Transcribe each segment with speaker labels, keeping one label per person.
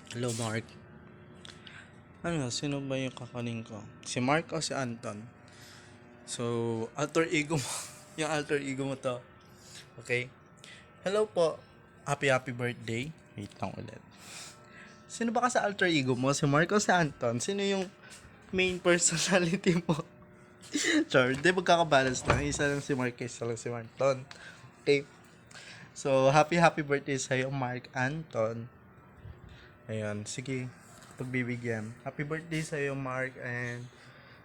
Speaker 1: Hello, Mark. Ano, sino ba yung kakanin ko? Si Mark o si Anton? So, alter ego mo. Yung alter ego mo to. Okay? Hello po. Happy birthday. Wait lang ulit. Sino ba ka sa alter ego mo? Si Mark o si Anton? Sino yung main personality mo? Char, di magkakabalance lang. Isa lang si Mark, isa lang si Anton. Okay? So, happy birthday sa'yo, Mark Anton. Ayan, sige. Pagbibigyan. Happy birthday sa iyo, Mark, and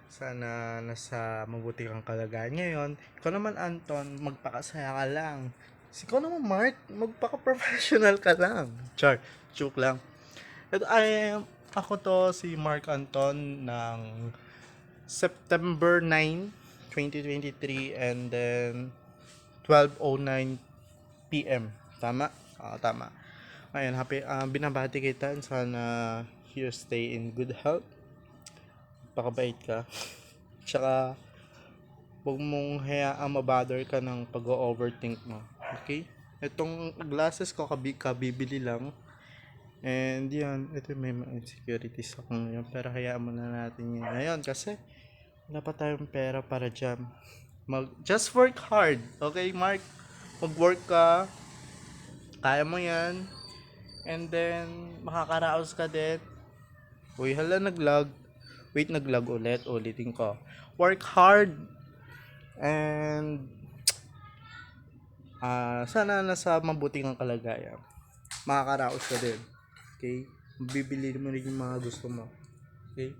Speaker 1: sana nasa mabuti kang kalagayan ngayon. Ikaw naman, Anton, magpakasaya ka lang. Ikaw naman, Mark, magpaka-professional ka lang. Char, joke lang. Ito ay, ako to si Mark Anton ng September 9, 2023, and then 12:09 PM. Tama? Oo, tama. Ayun, binabati kita. Sana you stay in good health. Pakabait ka. Tsaka, huwag mong hayaang mabother ka ng pag-overthink mo. Okay? Itong glasses ko, kabibili lang. And yan, ito may mga insecurities ako ngayon. Pero hayaan mo na natin yun ngayon. Kasi, wala pa tayong pera para dyan. Just work hard. Okay, Mark? Mag-work ka. Kaya mo yan. And then, makakaraos ka din. Uy, hala, nag-lag. Wait, nag-lag ulit. Ulitin ko. Work hard. And, sana nasa mabuti kang kalagayan. Makakaraos ka din. Okay? Bibili mo rin yung mga gusto mo. Okay?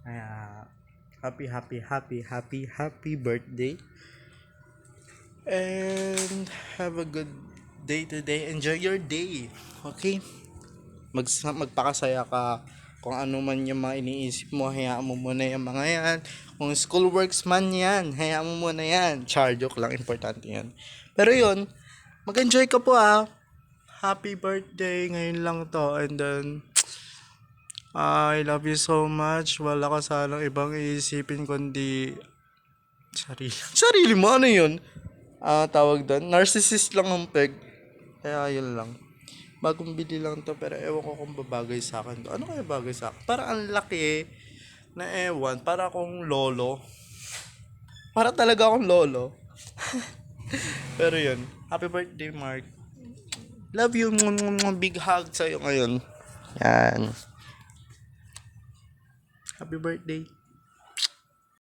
Speaker 1: Kaya, happy birthday. And, have a good day today. Enjoy your day. Okay? Magpakasaya ka. Kung ano man yung mga iniisip mo, hayaan mo muna yung mga yan. Kung school works man yan, hayaan mo muna yan. Char, joke lang, importante yan. Pero yun, mag-enjoy ka po Happy birthday, ngayon lang to. And then, I love you so much. Wala ka sanang ibang iisipin kundi sarili mo, ano yun? Tawag doon, narcissist lang ang peg. Kaya yun lang. Bagong bili lang to, pero ewan ko kung babagay sa akin to. Ano kaya bagay sa akin? Para ang laki na ewan. Para akong lolo. Para talaga akong lolo. Pero yun. Happy birthday, Mark. Love you. Big hug sa'yo ngayon. Yan. Happy birthday.